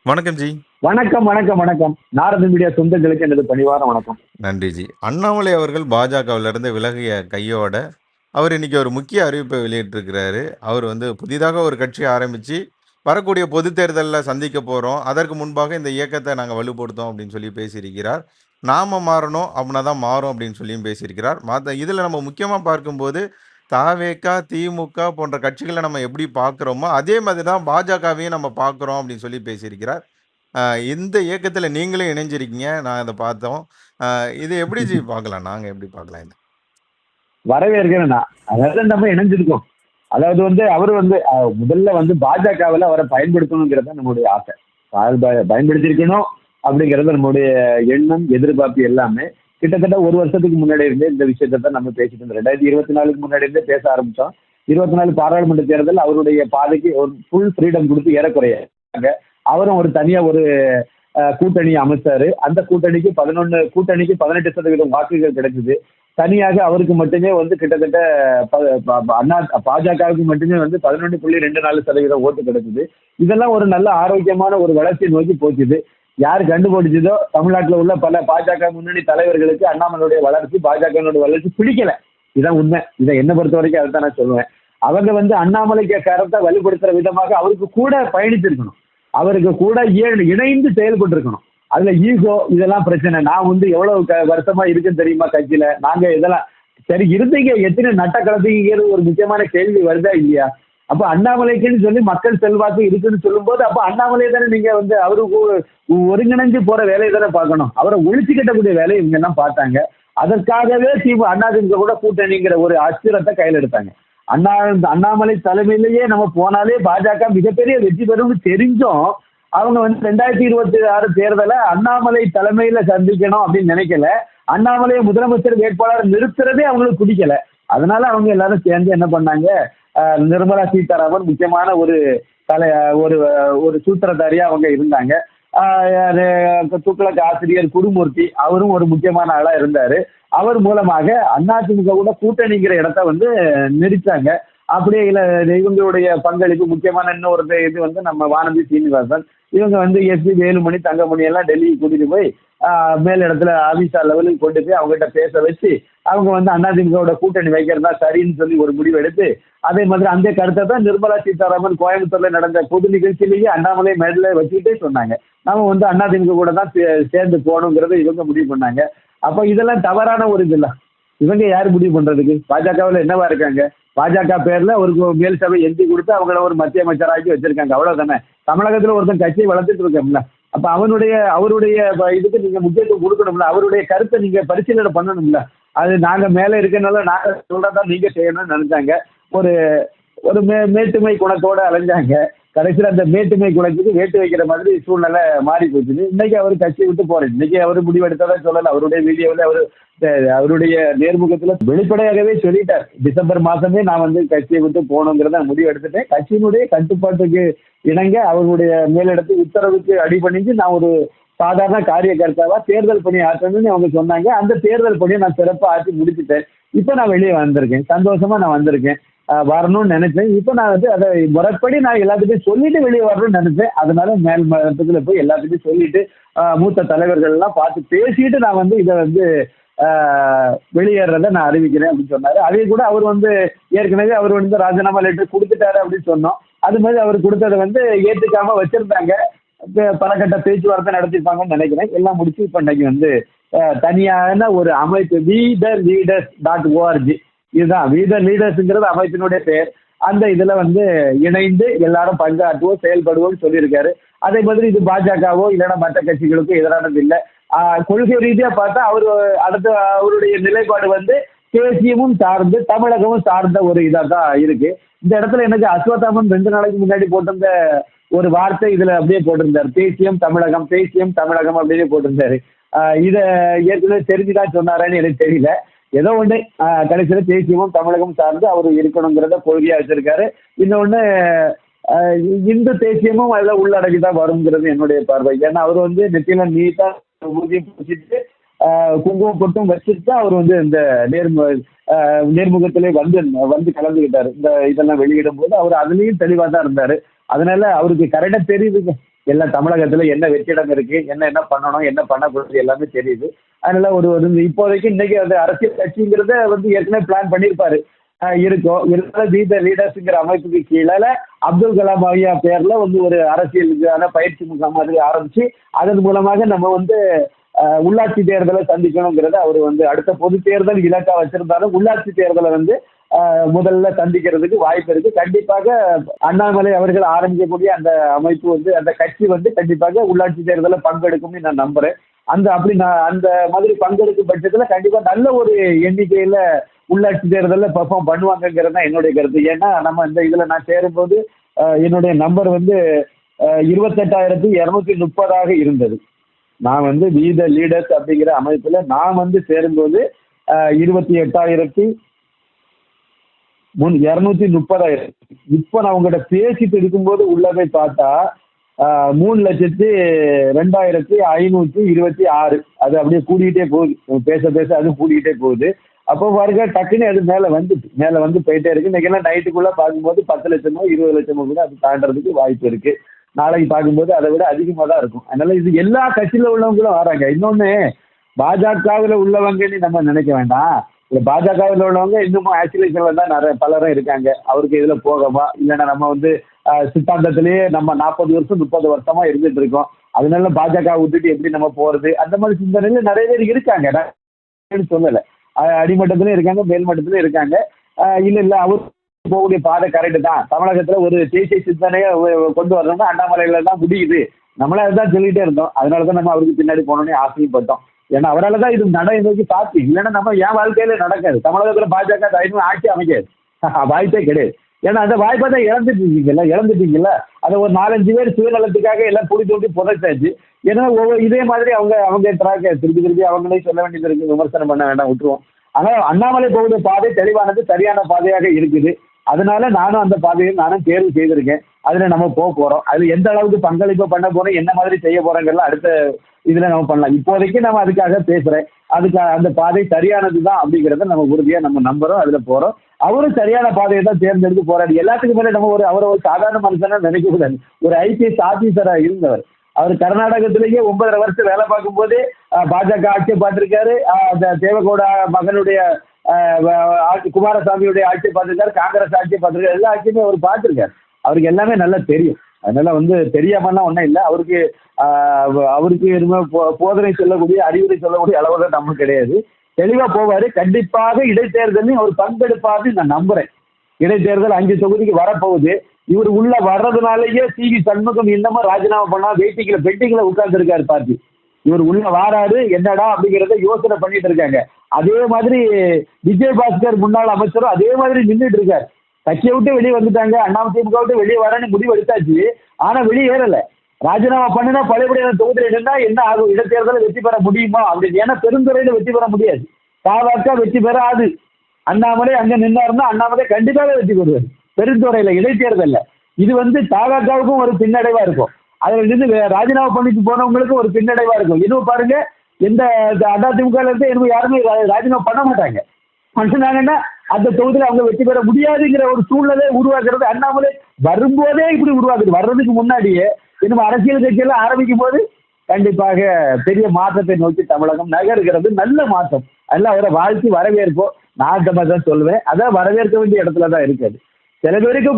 வணக்கம் ஜி. வணக்கம், வணக்கம், வணக்கம். நாரத மீடியா சொந்தங்களுக்கு எனது பணிவான வணக்கம். நன்றி ஜி. அண்ணாமலை அவர்கள் பாஜகவிலிருந்து விலகிய கையோட, அவர் இன்னைக்கு ஒரு முக்கிய அறிவிப்பை வெளியிட்டிருக்கிறாரு. அவர் வந்து புதிதாக ஒரு கட்சி ஆரம்பிச்சு, வரக்கூடிய பொதுத் தேர்தல்ல சந்திக்க போறோம். அதற்கு முன்பாக இந்த இயக்கத்த நாங்க வலுப்படுத்தோம் அப்படின்னு சொல்லி பேசியிருக்கிறார். நாம மாறணும் அப்படின்னா தான் மாறும் அப்படின்னு சொல்லியும் பேசியிருக்கிறார். இதுல நம்ம முக்கியமா பார்க்கும்போது, தவேக, திமுக போன்ற கட்சிகள நம்ம எப்படி பார்க்கிறோமோ, அதே மாதிரி தான் பாஜகவையும் நம்ம பார்க்கிறோம் அப்படின்னு சொல்லி பேசியிருக்கிறார். அ இந்த இயக்கத்துல நீங்களும் இணைஞ்சிருக்கீங்க. நான் அத பார்த்தோம். அ இத எப்படி ஜி பார்க்கலாம்? நாங்க எப்படி பார்க்கலாம் இத? வரவேற்கிறேன் நான். அதாவது நம்ம இணைஞ்சிருக்கோம். அதாவது அவரு முதல்ல பாஜகவுல அவர பயன்படுத்தணுங்கிறது தான் நம்முடைய ஆசை. பயன்படுத்தியிருக்கணும் அப்படிங்கிறது நம்முடைய எண்ணம், எதிர்பார்ப்பு எல்லாமே. கிட்டத்தட்ட 1 வருஷத்துக்கு முன்னாடி இருந்தே இந்த விஷயத்த தான் நம்ம பேசிட்டு இருந்தோம். 2024க்கு முன்னாடி இருந்தே பேச ஆரம்பிச்சோம். 24 பாராளுமன்ற தேர்தல் அவருடைய பாதைக்கு ஒரு ஃபுல் ஃப்ரீடம் குடுத்து ஏறக்குறைய அவரும் ஒரு தனியா ஒரு கூட்டணி அமைச்சாரு. அந்த கூட்டணிக்கு 18% வாக்குகள் கிடைச்சது. தனியாக அவருக்கு மட்டுமே கிட்டத்தட்ட ப ப ப அண்ணா பாஜகவுக்கு மட்டுமே 11.24% ஓட்டு கிடைச்சது. இதெல்லாம் ஒரு நல்ல ஆரோக்கியமான ஒரு வளர்ச்சியை நோக்கி போச்சுது. யார் கண்டுபிடிச்சதோ தமிழ்நாட்டுல உள்ள பல பாஜக முன்னணி தலைவர்களுக்கு அண்ணாமலையுடைய வளர்ச்சி, பாஜகவினுடைய வளர்ச்சி பிடிக்கல. இதான் உண்மை. இதை என்ன பொறுத்த வரைக்கும் அதைத்தான் நான் சொல்லுவேன். அவங்க அண்ணாமலைக்கு கருத்தை வலுப்படுத்துற விதமாக அவருக்கு கூட பயணித்திருக்கணும். அவருக்கு கூட இணைந்து செயல்பட்டு இருக்கணும். அதுல ஈகோ இதெல்லாம் பிரச்சனை. நான் எவ்வளவு வருஷமா இருக்குன்னு தெரியுமா கட்சியில? நாங்க இதெல்லாம் சரி இருந்தீங்க, எத்தனை நட்ட கலந்தீங்கிறது ஒரு முக்கியமான கேள்வி வருதா இல்லையா? அப்ப அண்ணாமலைக்குன்னு சொல்லி மக்கள் செல்வாக்கு இருக்குன்னு சொல்லும்போது, அப்ப அண்ணாமலை தானே நீங்க அவருக்கு ஒருங்கிணைஞ்சு போற வேலையை தானே பார்க்கணும். அவரை ஒழிச்சு கட்டக்கூடிய வேலையை இவங்க எல்லாம் பார்த்தாங்க. அதற்காகவே அதிமுக கூட கூட்டணிங்கிற ஒரு அஸ்திரத்தை கையில் எடுத்தாங்க. அண்ணா அண்ணாமலை தலைமையிலேயே நம்ம போனாலே பாஜக மிகப்பெரிய வெற்றி பெறும்னு தெரிஞ்சும் அவங்க 2026 தேர்தலை அண்ணாமலை தலைமையில சந்திக்கணும் அப்படின்னு நினைக்கல. அண்ணாமலையை முதலமைச்சர் வேட்பாளர் நிறுத்துறதே அவங்களுக்கு பிடிக்கல. அதனால அவங்க எல்லாரும் சேர்ந்து என்ன பண்ணாங்க, நிர்மலா சீதாராமன் முக்கியமான ஒரு தலை ஒரு ஒரு சூத்திரதாரியா அவங்க இருந்தாங்க. துக்ளக் ஆசிரியர் குருமூர்த்தி அவரும் ஒரு முக்கியமான ஆளா இருந்தாரு. அவர் மூலமாக அதிமுக கூட கூட்டணிங்கிற இடத்த நிறுத்தாங்க. அப்படியே இவங்களுடைய பங்களிப்பு முக்கியமான இன்னொரு இது நம்ம வானதி சீனிவாசன் இவங்க எஸ்பி வேலுமணி, தங்கமணி எல்லாம் டெல்லிக்கு கூட்டிட்டு போய் மேல் இடத்துல அமித்ஷா லெவலுக்கு கொண்டு போய் அவங்ககிட்ட பேச வச்சு அவங்க அதிமுகவோட கூட்டணி வைக்கிறதா சரின்னு சொல்லி ஒரு முடிவு எடுத்து, அதே மாதிரி அந்த கருத்தை தான் நிர்மலா சீதாராமன் கோயம்புத்தூர்ல நடந்த பொது நிகழ்ச்சியிலேயே அண்ணாமலை மேடல வச்சுக்கிட்டே சொன்னாங்க. நம்ம அதிமுக கூட தான் சேர்ந்து போகணுங்கிறத இவங்க முடிவு பண்ணாங்க. அப்ப இதெல்லாம் தவறான ஒரு இதெல்லாம் இவங்க யாரு முடிவு பண்றதுக்கு? பாஜகவில் என்னவா இருக்காங்க? பாஜக பேர்ல ஒரு மேல் சபை எம்பி கொடுத்து அவங்கள ஒரு மத்திய அமைச்சராக்கி வச்சிருக்காங்க. அவ்வளவுதானே. தமிழகத்துல ஒருத்தன் கட்சியை வளர்த்துட்டு இருக்கோம்ல. அப்ப அவருடைய இதுக்கு நீங்க முக்கியத்துவம் கொடுக்கணும்ல. அவருடைய கருத்தை நீங்க பரிசீலனை பண்ணணும்ல. அது நாங்க மேல இருக்கனால நாங்க சொல்றதான் நீங்க செய்யணும்னு நினைச்சாங்க. ஒரு ஒரு மேட்டுமை குணத்தோட அலைஞ்சாங்க. கடைசியில் அந்த மேட்டுமை குணத்துக்கு வேட்டு வைக்கிற மாதிரி சூழ்நிலை மாறி போச்சுது. இன்னைக்கு அவர் கட்சியை விட்டு போறேன். இன்னைக்கு அவர் முடிவெடுத்ததா சொல்லல. அவருடைய வீடியோவில் அவருடைய நேர்முகத்துல வெளிப்படையாகவே சொல்லிட்டார். டிசம்பர் மாசமே நான் கட்சியை விட்டு போகணுங்கிறத முடிவு எடுத்துட்டேன். கட்சியினுடைய கட்டுப்பாட்டுக்கு இணங்க அவருடைய மேலிடத்து உத்தரவுக்கு அடிபணிஞ்சு நான் ஒரு சாதாரண காரியகர்த்தாவா தேர்தல் பணி ஆற்றணும்னு அவங்க சொன்னாங்க. அந்த தேர்தல் பணியை நான் சிறப்பாக ஆற்றி முடிச்சுட்டேன். இப்ப நான் வெளியே வந்திருக்கேன். சந்தோஷமா நான் வந்திருக்கேன். வரணும்னு நினைச்சேன். இப்ப நான் அதை முறைப்படி நான் எல்லாத்துக்கும் சொல்லிட்டு வெளியே வரணும்னு நினைச்சேன். அதனால மேல் மட்டத்துல போய் எல்லாத்துக்கும் சொல்லிட்டு மூத்த தலைவர்கள் எல்லாம் பார்த்து பேசிட்டு நான் இதை வெளியேறத நான் அறிவிக்கிறேன் அப்படின்னு சொன்னாரு. அதே கூட அவர் ஏற்கனவே அவர் ராஜினாமா லெட்டர் கொடுத்துட்டாரு அப்படின்னு சொன்னோம். அது மாதிரி அவர் கொடுத்ததை ஏத்துக்காம வச்சிருந்தாங்க. பல கட்ட பேச்சுவார்த்தை நடத்திருப்பாங்கன்னு நினைக்கிறேன். எல்லாம் முடிச்சு இப்ப இன்னைக்கு தனியான ஒரு அமைப்பு VTheLeaders.org இதுதான் VTheLeaders அமைப்பினுடைய பெயர். அந்த இதுல இணைந்து எல்லாரும் பங்காற்றுவோம், செயல்படுவோம் சொல்லியிருக்காரு. அதே மாதிரி இது பாஜகவோ இல்லைன்னா மற்ற கட்சிகளுக்கும் எதிரானது இல்லை. கொள்கை ரீதியா பார்த்தா அடுத்த அவருடைய நிலைப்பாடு தேசியமும் சார்ந்து தமிழகமும் சார்ந்த ஒரு இதா தான் இருக்கு. இந்த இடத்துல எனக்கு அஸ்வத்தாமன் 2 நாளைக்கு முன்னாடி போட்டிருந்த ஒரு வார்த்தை இதுல அப்படியே போட்டிருந்தாரு. தேசியம் தமிழகம் அப்படின்னு போட்டிருந்தாரு. இத ஏற்கனவே தெரிஞ்சுதான் சொன்னாரான்னு எனக்கு தெரியல. ஏதோ ஒண்ணு கடைசியில தேசியமும் தமிழகம் சார்ந்து அவரு இருக்கணுங்கிறத கொள்கையா வச்சிருக்காரு. இன்னொன்னு இந்து தேசியமும் அதுல உள்ளடக்கிதான் வருங்கிறது என்னுடைய பார்வை. ஏன்னா அவர் நெத்தியில நீட்டா ஊதியம் பூசிட்டு குங்குமம் பொட்டும் வச்சுட்டு அவர் இந்த நேர்முகத்திலே கலந்துகிட்டாரு. இந்த இதெல்லாம் வெளியிடும் போது அவர் அதுலயும் தெளிவா தான் இருந்தாரு. அதனால அவருக்கு கரெக்டா தெரியுதுங்க. எல்லாம் தமிழகத்துல என்ன வெற்றிடம் இருக்கு, என்ன என்ன பண்ணணும், என்ன பண்ணக்கூடாது எல்லாமே தெரியுது. அதனால ஒரு ஒரு இப்போதைக்கு இன்னைக்கு அந்த அரசியல் கட்சிங்கிறத வந்து ஏற்கனவே பிளான் பண்ணியிருப்பாரு. இருக்கும். இருந்தாலும் வி த லீடர்ஸ்ங்கிற அமைப்புக்கு கீழால அப்துல் கலாம் ஐயா பேர்ல வந்து ஒரு அரசியலுக்கான பயிற்சி முகாம் மாதிரி ஆரம்பிச்சு, அதன் மூலமாக நம்ம வந்து உள்ளாட்சி தேர்தலை சந்திக்கணுங்கிறத அவர் வந்து அடுத்த பொது தேர்தல் இலக்கா வச்சிருந்தாலும் உள்ளாட்சி தேர்தலை வந்து முதல்ல சந்திக்கிறதுக்கு வாய்ப்பு இருக்கு. கண்டிப்பாக அண்ணாமலை அவர்கள் ஆரம்பிக்கக்கூடிய அந்த அமைப்பு வந்து அந்த கட்சி வந்து கண்டிப்பாக உள்ளாட்சி தேர்தலில் பங்கெடுக்கும்னு நான் நம்புறேன். அப்படி நான் அந்த மாதிரி பங்கெடுக்கும் பட்சத்தில் கண்டிப்பா நல்ல ஒரு எண்ணிக்கையில உள்ளாட்சி தேர்தலில் பெர்ஃபார்ம் பண்ணுவாங்கங்கிறது தான் என்னுடைய கருத்து. ஏன்னா நம்ம இந்த இதுல நான் சேரும்போது என்னுடைய நம்பர் வந்து 28,230 இருந்தது. நான் வந்து வி த லீடர்ஸ் அப்படிங்கிற அமைப்புல நான் வந்து சேரும்போது 28,230. இப்போ நான் உங்ககிட்ட பேசிட்டு இருக்கும்போது உள்ள போய் பார்த்தா 3,02,526. அது அப்படியே கூடிக்கிட்டே போகுது. பேச பேச அது கூடிக்கிட்டே போகுது. அப்போ பாருங்க டக்குன்னு அது மேல வந்து போயிட்டே இருக்கு. இன்னைக்கெல்லாம் நைட்டுக்குள்ள பார்க்கும்போது 10 லட்சமோ 20 லட்சமோ கூட அது தாண்டறதுக்கு வாய்ப்பு இருக்கு. நாளைக்கு பார்க்கும்போது அதை விட அதிகமா தான் இருக்கும். அதனால இது எல்லா கட்சியில உள்ளவங்களும் வராங்க. இன்னொன்னு பாஜகவில் உள்ளவங்கன்னு நம்ம நினைக்க வேண்டாம். இல்ல பாஜகவில் உள்ளவங்க இன்னமும் ஆக்சுவலிஸ்ட்ல தான் நிறைய பலரும் இருக்காங்க. அவருக்கு இதுல போகவா இல்லைன்னா நம்ம வந்து சித்தாந்தத்திலேயே நம்ம 40 வருஷம் 30 வருஷமா இருந்துட்டு இருக்கோம். அதனால பாஜக விட்டுட்டு எப்படி நம்ம போறது அந்த மாதிரி சிந்தனையில நிறைய பேர் இருக்காங்க. நான் சொல்லல. அடிமட்டத்திலும் இருக்காங்க, மேல்மட்டத்திலும் இருக்காங்க. இல்ல அவர் போகக்கூடிய பாதை கரெக்டு தான். தமிழகத்துல ஒரு தேசிய சிந்தனையை கொண்டு வரணும்னா அண்ணாமலையில தான் முடியுது. நம்மளே அதுதான் சொல்லிட்டே இருந்தோம். அதனாலதான் நம்ம அவருக்கு பின்னாடி போனோம்னே ஆசைப்பட்டோம். ஏன்னா அவரால் தான் இது நடைமுறைக்கு சாத்தி. இல்லைன்னா நம்ம என் வாழ்க்கையில நடக்காது. தமிழகத்துல பாஜக ஆட்சி அமைக்காது. வாய்ப்பே கிடையாது. ஏன்னா அந்த வாய்ப்பை தான் இழந்துட்டீங்கல்ல. அதை ஒரு 4-5 பேர் சுயநலத்துக்காக எல்லாம் புடி தோண்டி புதைச்சாச்சு. ஏன்னா இதே மாதிரி அவங்க ட்ராக்க திருப்பி அவங்களே சொல்ல வேண்டியது இருக்கு. விமர்சனம் பண்ண வேண்டாம், விட்டுருவோம். ஆனால் அண்ணாமலை போகிற பாதை தெளிவானது, சரியான பாதையாக இருக்குது. அதனால நானும் அந்த பாதையை தேர்வு செய்திருக்கேன். அதுல நம்ம போறோம். அதுல எந்த அளவுக்கு பங்களிப்பு பண்ண போறோம், என்ன மாதிரி செய்ய போறோங்கிறலாம் அடுத்த இதுல நம்ம பண்ணலாம். இப்போதைக்கு நம்ம அதுக்காக பேசுறேன். அதுக்கு அந்த பாதை சரியானது தான் அப்படிங்கிறத நம்ம உறுதியா நம்ம நம்புறோம். அதுல போறோம். அவரும் சரியான பாதையை தான் தேர்ந்தெடுத்து போறாரு. எல்லாத்துக்கும் மேலே நம்ம அவரை ஒரு சாதாரண மனுஷனா நினைக்க கூடாது. ஒரு ஐபிஎஸ் ஆபீசரா இருந்தவர். அவர் கர்நாடகத்திலேயே 9.5 வருஷம் வேலை பார்க்கும்போது பாஜக ஆட்சியை பார்த்திருக்காரு. தேவகவுடா மகனுடைய குமாரசாமியுடைய ஆட்சியை பார்த்திருக்காரு. காங்கிரஸ் ஆட்சியை பார்த்திருக்காரு. எல்லா ஆட்சியுமே அவர் பார்த்திருக்காரு. அவருக்கு எல்லாமே நல்லா தெரியும். அதனால வந்து தெரியாமலாம் ஒன்றும் இல்லை. அவருக்கு போதனை சொல்லக்கூடிய அறிவுரை சொல்லக்கூடிய அளவுல நமக்கு கிடையாது. தெளிவா போவாரு. கண்டிப்பாக இடைத்தேர்தலையும் அவர் பங்கெடுப்பாருன்னு நான் நம்புறேன். இடைத்தேர்தல் 5 தொகுதிக்கு வரப்போகுது. இவர் உள்ள வர்றதுனாலேயே சி.வி. சண்முகம் இன்னமும் ராஜினாமா பண்ணா பெட்டிங்ல உட்கார்ந்து இருக்காரு பார்ட்டி. இவர் உள்ள வாராரு என்னடா அப்படிங்கிறத யோசனை பண்ணிட்டு இருக்காங்க. அதே மாதிரி விஜயபாஸ்கர் முன்னாள் அமைச்சரும் அதே மாதிரி நின்றுட்டு இருக்காரு. கட்சியை விட்டு வெளியே வந்துட்டாங்க. அதிமுக விட்டு வெளியே வரன்னு முடிவு எடுத்தாச்சு. ஆனா வெளியேறல. ராஜினாமா பண்ணுனா பழையபடியான தொகுதியில் இருந்தா என்ன ஆகும்? இடைத்தேர்தலை வெற்றி பெற முடியுமா அப்படின்னு. ஏன்னா பெருந்துறையில வெற்றி பெற முடியாது. பாமக வெற்றி பெறாது. அண்ணாமலை அங்க நின்னாருன்னா அண்ணாமலை கண்டிப்பாக வெற்றி பெறுவார் பெருந்துறையில இடைத்தேர்தல்ல. இது வந்து தாவேக்காவுக்கும் ஒரு பின்னடைவா இருக்கும். அதுல இருந்து ராஜினாமா பண்ணிட்டு போனவங்களுக்கும் ஒரு பின்னடைவா இருக்கும். இன்னும் பாருங்க, எந்த அதிமுக இருந்து இன்னும் யாருமே ராஜினாமா பண்ண மாட்டாங்க. பண்ணினாங்கன்னா அந்த தொகுதியில் அவங்க வெற்றி பெற முடியாதுங்கிற ஒரு சூழ்நிலை உருவாக்குறது அண்ணாமலை வரும்போதே இப்படி உருவாக்குது. வர்றதுக்கு முன்னாடியே இன்னும் அரசியல் கட்சியெல்லாம் ஆரம்பிக்கும் போது கண்டிப்பாக பெரிய மாற்றத்தை நோக்கி தமிழகம் நகர்கிறது. நல்ல மாற்றம். அதெல்லாம் அவரை வாழ்த்தி வரவேற்போம். நான் இந்த மாதிரி தான் சொல்லுவேன். அதான் வரவேற்க வேண்டிய இடத்துல தான் இருக்காது. சில பேருக்கு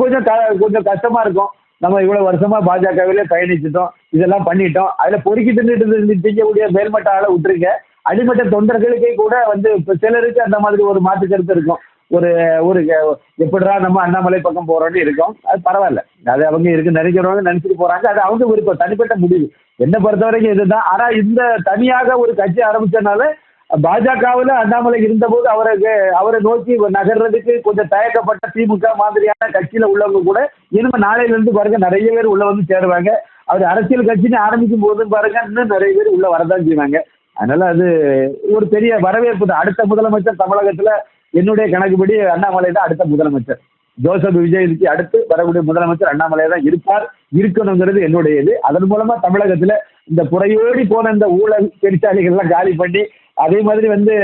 கொஞ்சம் கஷ்டமா இருக்கும். நம்ம இவ்வளவு வருஷமா பாஜகவிலே பயணிச்சுட்டோம், இதெல்லாம் பண்ணிட்டோம். அதுல பொறுக்கி திங்கக்கூடிய மேல்மட்ட ஆளை விட்டுருங்க. அடிமட்ட தொண்டர்களுக்கே கூட வந்து இப்ப சிலருக்கு அந்த மாதிரி ஒரு மாற்று கருத்து இருக்கும். ஒரு ஒரு எப்படிடா நம்ம அண்ணாமலை பக்கம் போறோம்னு இருக்கோம். அது பரவாயில்ல. அது அவங்க நினைக்கிறவங்க நினைச்சிட்டு போறாங்க. அது அவங்க விருப்பம், தனிப்பட்ட முடிவு. என்னை பொறுத்த வரைக்கும் இதுதான். ஆனா இந்த தனியாக ஒரு கட்சி ஆரம்பிச்சனால பாஜகவில் அண்ணாமலை இருந்தபோது அவரை நோக்கி நகர்றதுக்கு கொஞ்சம் தயக்கப்பட்ட திமுக மாதிரியான கட்சியில உள்ளவங்க கூட இனிமே நாளையில இருந்து பாருங்க நிறைய பேர் உள்ள வந்து சேருவாங்க. அவர் அரசியல் கட்சின்னு ஆரம்பிக்கும் போதும் பாருங்க இன்னும் நிறைய பேர் உள்ள வரதான் செய்வாங்க. அதனால அது ஒரு பெரிய வரவேற்பு தான். அடுத்த முதலமைச்சர் தமிழகத்துல என்னுடைய கணக்குப்படி அண்ணாமலை தான் அடுத்த முதலமைச்சர். ஜோசப் விஜய்க்கு அடுத்து வரக்கூடிய முதலமைச்சர் அண்ணாமலை தான் இருக்கணுங்கிறது என்னுடைய இது. அதன் மூலமா தமிழகத்துல இந்த புறையோடி போன இந்த ஊழல் பெருச்சாளிகள் எல்லாம் காலி பண்ணி அதே மாதிரி வந்து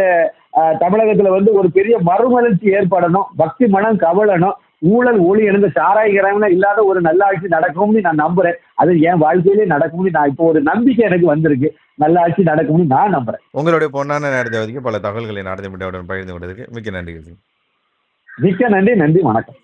தமிழகத்துல வந்து ஒரு பெரிய மறுமலர்ச்சி ஏற்படணும். பக்தி மனம் கவலணும். ஊழல் ஒளி எழுந்த சாராய்கிறவன இல்லாத ஒரு நல்ல ஆட்சி நடக்கும்னு நான் நம்புறேன். அது என் வாழ்க்கையிலே நடக்கும்னு நான் இப்போ ஒரு நம்பிக்கை எனக்கு வந்திருக்கு. நல்ல ஆட்சி நடக்கும்னு நான் நம்புறேன். உங்களுடைய பொன்னான நேரத்தை ஒதுக்கி பல தகவல்களை நாடகமிட்டாவுடன் பகிர்ந்து கொண்டதுக்கு மிக்க நன்றி. மிக்க நன்றி. நன்றி. வணக்கம்.